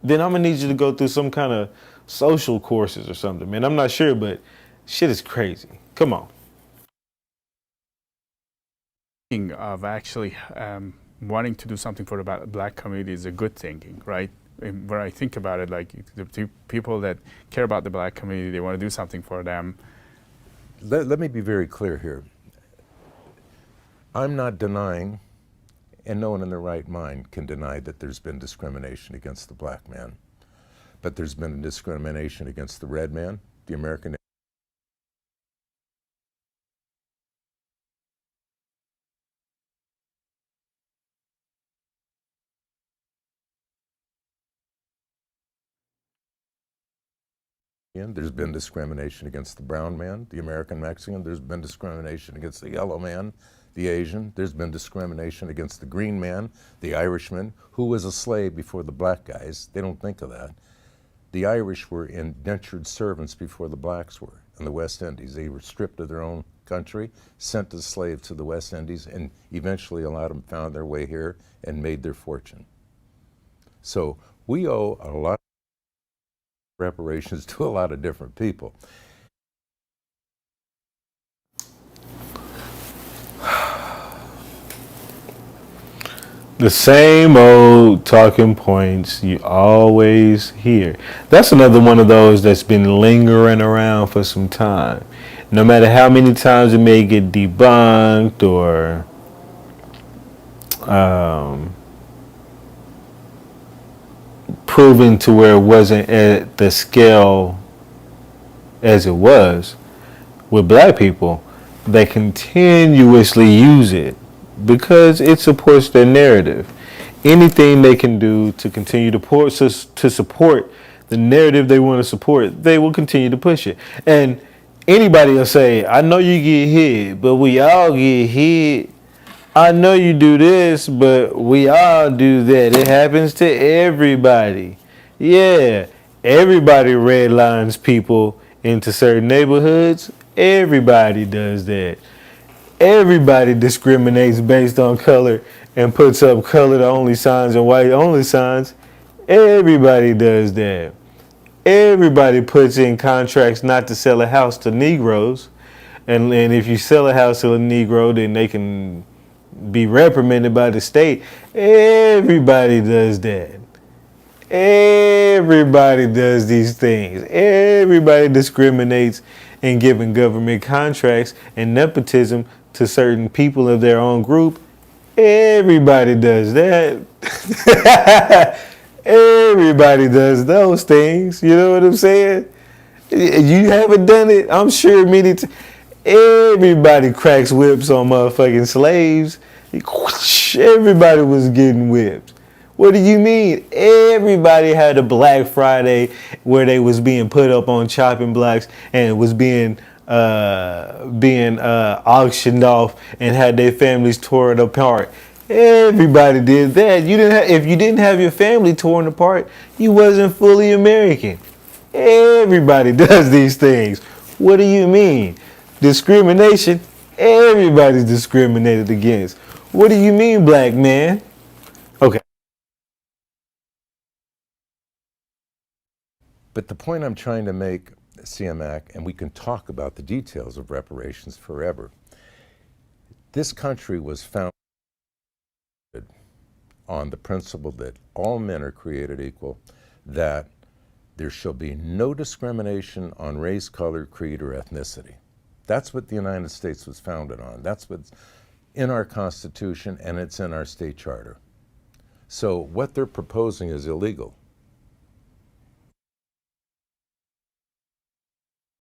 then I'm gonna need you to go through some kind of social courses or something, man. I'm not sure, but shit is crazy. Come on. Thinking of actually wanting to do something for the black community is a good thinking, right? And when I think about it, like the people that care about the black community, they want to do something for them. Let me be very clear here. I'm not denying, and no one in their right mind can deny that there's been discrimination against the black man. But there's been discrimination against the red man, the American Indian. There's been discrimination against the brown man, the American Mexican. There's been discrimination against the yellow man, the Asian. There's been discrimination against the green man, the Irishman, who was a slave before the black guys. They don't think of that. The Irish were indentured servants before the blacks were in the West Indies. They were stripped of their own country, sent as slaves to the West Indies, and eventually a lot of them found their way here and made their fortune. So we owe a lot of reparations to a lot of different people. The same old talking points you always hear. That's another one of those that's been lingering around for some time. No matter how many times it may get debunked or proven to where it wasn't at the scale as it was with black people, they continuously use it because it supports their narrative. Anything they can do to continue to support the narrative they want to support, they will continue to push it. And anybody will say, I know you get hit, but we all get hit. I know you do this, but we all do that. It happens to everybody. Yeah, everybody redlines people into certain neighborhoods. Everybody does that. Everybody discriminates based on color and puts up colored only signs and white only signs. Everybody does that. Everybody puts in contracts not to sell a house to Negroes. And if you sell a house to a Negro, then they can be reprimanded by the state. Everybody does that. Everybody does these things. Everybody discriminates in giving government contracts and nepotism to certain people of their own group. Everybody does that. Everybody does those things. You know what I'm saying? You haven't done it, I'm sure many times. Everybody cracks whips on motherfucking slaves. Everybody was getting whipped. What do you mean? Everybody had a Black Friday where they was being put up on chopping blocks and was being auctioned off and had their families torn apart. Everybody did that. If you didn't have your family torn apart, you wasn't fully American. Everybody does these things. What do you mean? Discrimination? Everybody's discriminated against. What do you mean, black man? Okay. But the point I'm trying to make, CMAC, and we can talk about the details of reparations forever, this country was founded on the principle that all men are created equal, that there shall be no discrimination on race, color, creed, or ethnicity. That's what the United States was founded on. That's what's in our Constitution, and it's in our state charter. So what they're proposing is illegal.